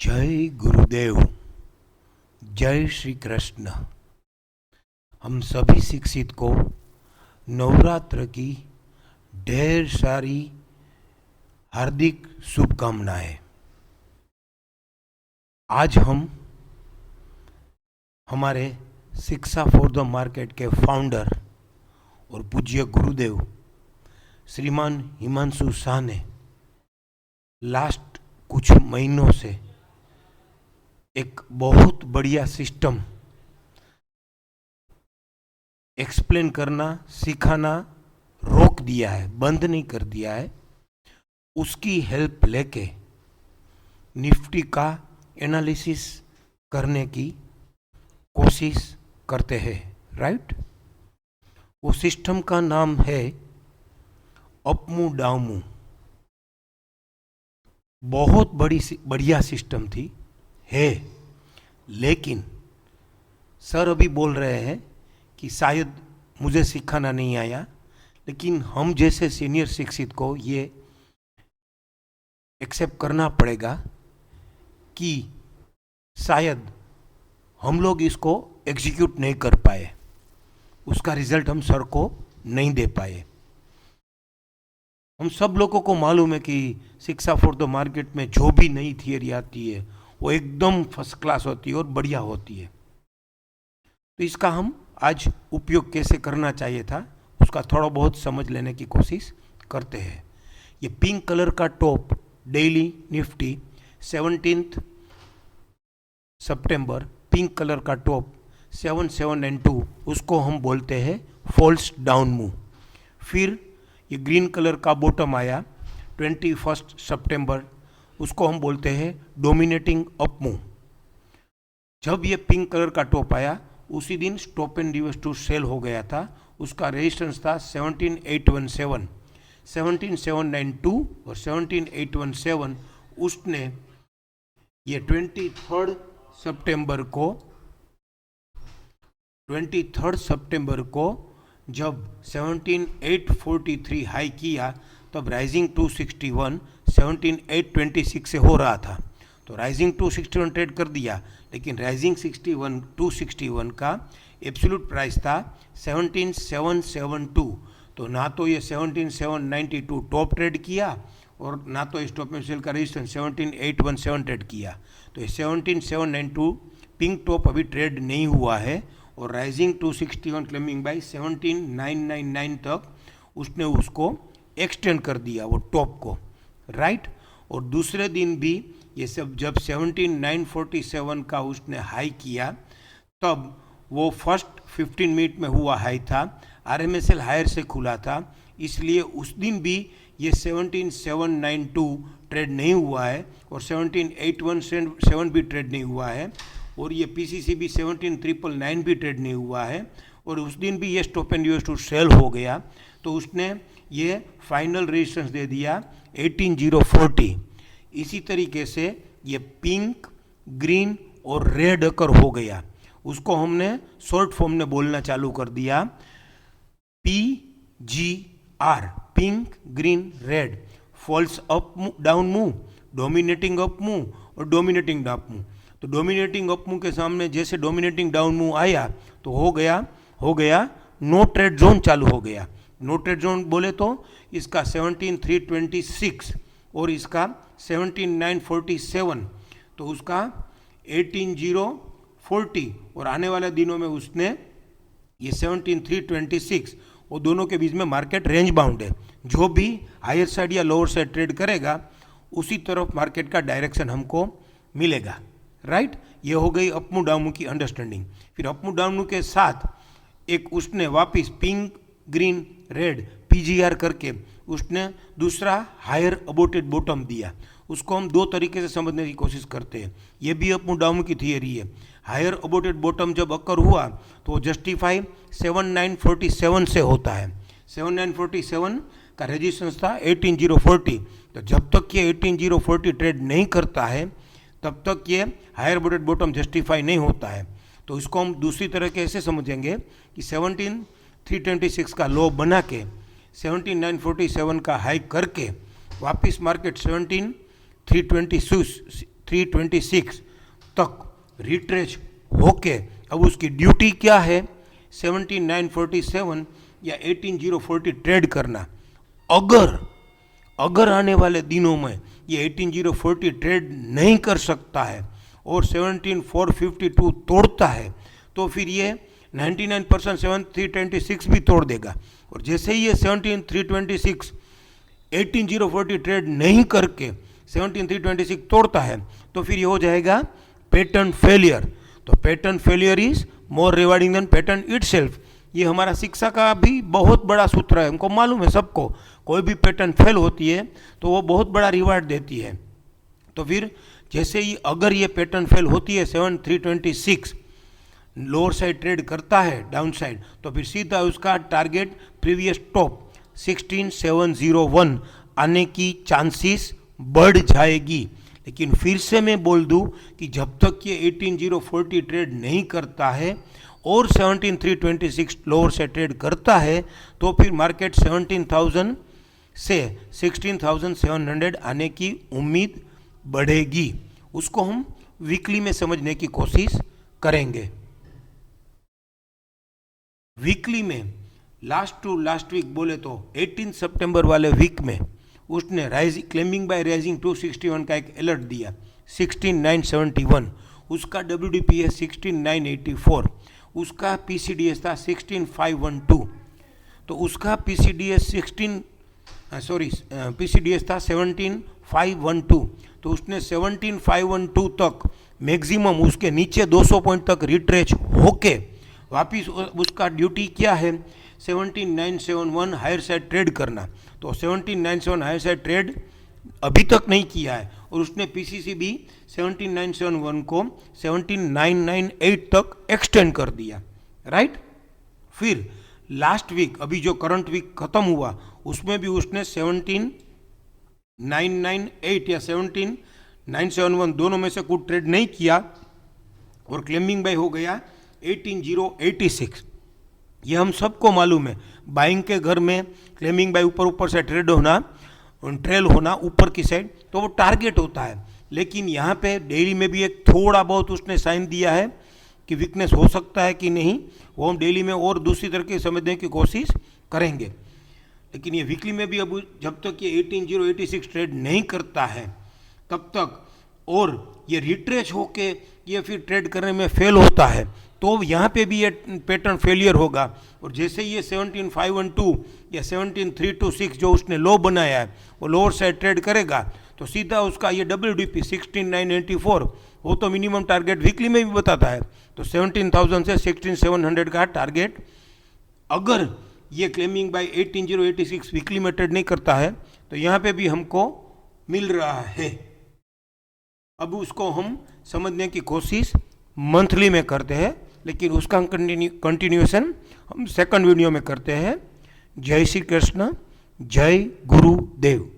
जय गुरुदेव, जय श्री कृष्ण। हम सभी शिक्षित को नवरात्र की ढेर सारी हार्दिक शुभकामनाएं। आज हम हमारे शिक्षा फॉर द मार्केट के फाउंडर और पूज्य गुरुदेव श्रीमान हिमांशु शाह ने लास्ट कुछ महीनों से एक बहुत बढ़िया सिस्टम एक्सप्लेन करना, सिखाना रोक दिया है, बंद नहीं कर दिया है। उसकी हेल्प लेके निफ्टी का एनालिसिस करने की कोशिश करते हैं, राइट। वो सिस्टम का नाम है अपमू डाउमू। बहुत बढ़िया सिस्टम थी है, लेकिन सर अभी बोल रहे हैं कि शायद मुझे सिखाना नहीं आया, लेकिन हम जैसे सीनियर शिक्षित को ये एक्सेप्ट करना पड़ेगा कि शायद हम लोग इसको एग्जीक्यूट नहीं कर पाए, उसका रिजल्ट हम सर को नहीं दे पाए। हम सब लोगों को मालूम है कि शिक्षा फॉर द मार्केट में जो भी नई थियरी आती है वो एकदम फर्स्ट क्लास होती है और बढ़िया होती है। तो इसका हम आज उपयोग कैसे करना चाहिए था उसका थोड़ा बहुत समझ लेने की कोशिश करते हैं। ये पिंक कलर का टॉप डेली निफ्टी 17 सितंबर, पिंक कलर का टॉप 7792, उसको हम बोलते हैं फॉल्स डाउन मूव। फिर ये ग्रीन कलर का बॉटम आया 21 सितंबर, उसको हम बोलते हैं डोमिनेटिंग अप मूव। जब ये पिंक कलर का टॉप आया उसी दिन stop and reverse to sell हो गया था। उसका रेजिस्टेंस था 17817, 17792 और 17817। उसने ये 23 सितंबर को जब 17843 हाई किया तब राइजिंग 261 17826 से हो रहा था, तो राइजिंग 261 ट्रेड कर दिया। लेकिन राइजिंग 261 का एब्सोल्यूट प्राइस था 17772, तो ना तो ये 17792 टॉप ट्रेड किया और ना तो स्टॉप एंड सेल का रेजिस्टेंस 17817 ट्रेड किया। तो ये 17792 पिंक टॉप अभी ट्रेड नहीं हुआ है और राइजिंग 261 क्लेमिंग बाय 17999 तक उसने उसको एक्सटेंड कर दिया वो टॉप को, राइट। और दूसरे दिन भी ये सब जब 17947 का उसने हाई किया तब वो फर्स्ट 15 मिनट में हुआ हाई था, आरएमएसएल हायर से खुला था, इसलिए उस दिन भी ये 17792 ट्रेड नहीं हुआ है और 17817 भी ट्रेड नहीं हुआ है और ये पीसीसी भी 17999 भी ट्रेड नहीं हुआ है और उस दिन भी ये stop and reverse to sell हो गया। तो उसने ये फाइनल रेजिस्टेंस दे दिया 18040। इसी तरीके से ये पिंक, ग्रीन और रेड अकर हो गया, उसको हमने शॉर्ट फॉर्म में बोलना चालू कर दिया PGR, pink green red, false up down move, dominating up move और डोमिनेटिंग डाउन मूव। तो डोमिनेटिंग अप मूव के सामने जैसे डोमिनेटिंग डाउन मूव आया तो हो गया नो ट्रेड जोन चालू हो गया। नो ट्रेड जोन बोले तो इसका 17326 और इसका 17947, तो उसका 18040 और आने वाले दिनों में उसने ये 17326 और दोनों के बीच में मार्केट रेंज बाउंड है। जो भी हायर साइड या लोअर साइड ट्रेड करेगा उसी तरफ मार्केट का डायरेक्शन हमको मिलेगा, राइट। ये हो गई अपमू डाउनमू की अंडरस्टैंडिंग। फिर अपमू डाउनमू के साथ एक उसने वापस पिंक ग्रीन रेड PGR करके उसने दूसरा हायर अबोटेड बॉटम दिया। उसको हम दो तरीके से समझने की कोशिश करते हैं। ये भी अपमू डाउन की थियरी है। हायर अबोटेड बॉटम जब अकर हुआ तो जस्टिफाई 7947 से होता है। 7947 का रेजिस्टेंस था 18040। तो जब तक ये 18040 ट्रेड नहीं करता है तब तक ये हायर अबोटेड बॉटम जस्टिफाई नहीं होता है। तो इसको हम दूसरी तरह के ऐसे समझेंगे कि 17326 का लो बना के 17947 का हाई करके वापस मार्केट 17326 326 तक रिट्रेच होके अब उसकी ड्यूटी क्या है, 17,947 या 18,040 ट्रेड करना। अगर आने वाले दिनों में ये 18,040 ट्रेड नहीं कर सकता है और 17,452 तोड़ता है तो फिर ये 99% 17,326 भी तोड़ देगा। और जैसे ही ये 17,326 18,040 ट्रेड नहीं करके 17,326 तोड़ता है तो फिर ये हो जाएगा पैटर्न फेलियर। तो pattern failure is more rewarding than pattern itself. ये हमारा शिक्षा का भी बहुत बड़ा सूत्र है, हमको मालूम है सबको, कोई भी पैटर्न फेल होती है तो वो बहुत बड़ा रिवार्ड देती है। तो फिर जैसे ही अगर ये पैटर्न फेल होती है 7,326 लोअर साइड ट्रेड करता है डाउन साइड, तो फिर सीधा उसका टारगेट प्रीवियस टॉप 16,701 आने की चांसेस बढ़ जाएगी। लेकिन फिर से मैं बोल दूं कि जब तक ये 18,040 ट्रेड नहीं करता है और 17,326 लोअर से ट्रेड करता है तो फिर मार्केट 17,000 से 16,700 आने की उम्मीद बढ़ेगी। उसको हम वीकली में समझने की कोशिश करेंगे। वीकली में लास्ट टू लास्ट वीक बोले तो 18 सितंबर वाले वीक में उसने राइजिंग क्लेमिंग बाय राइजिंग 261 का एक अलर्ट दिया 16,971, उसका WDP है 16,984, उसका PCDS था 16,512, तो उसका PCDS था 17,512, तो उसने 17,512 तक मैक्सिमम उसके नीचे 200 पॉइंट तक रिट्रेच होके वापिस उसका ड्यूटी क्या है 17,971 हायर साइड ट्रेड करना। तो 17,971 हायर साइड ट्रेड अभी तक नहीं किया है और उसने PCC भी 17,971 को 17,998 तक एक्सटेंड कर दिया, राइट। फिर लास्ट वीक अभी जो करंट वीक खत्म हुआ उसमें भी उसने 17,998 या 17,971 दोनों में से कुछ ट्रेड नहीं किया और क्लेमिंग बाय हो गया 18,086। ये हम सबको मालूम है, बाइंग के घर में क्लेमिंग बाय ऊपर से ट्रेल होना ऊपर की साइड तो वो टारगेट होता है। लेकिन यहाँ पे डेली में भी एक थोड़ा बहुत उसने साइन दिया है कि वीकनेस हो सकता है कि नहीं, वो हम डेली में और दूसरी तरीके समझने की कोशिश करेंगे। लेकिन ये वीकली में भी अब जब तक ये 18,086 ट्रेड नहीं करता है तब तक और ये रिट्रेच होके ये फिर ट्रेड करने में फेल होता है तो यहाँ पे भी ये पैटर्न फेलियर होगा। और जैसे ये 17,512 या 17,326 जो उसने लो बनाया है वो लोअर साइड ट्रेड करेगा तो सीधा उसका ये WDP 16,984 वो तो मिनिमम टारगेट वीकली में भी बताता है, तो 17,000 से 16,700 का टारगेट अगर ये क्लेमिंग बाय 18,086 वीकली में ट्रेड नहीं करता है तो यहाँ पे भी हमको मिल रहा है। अब उसको हम समझने की कोशिश मंथली में करते हैं, लेकिन उसका कंटिन्यूएशन हम सेकंड वीडियो में करते हैं। जय श्री कृष्ण, जय गुरुदेव।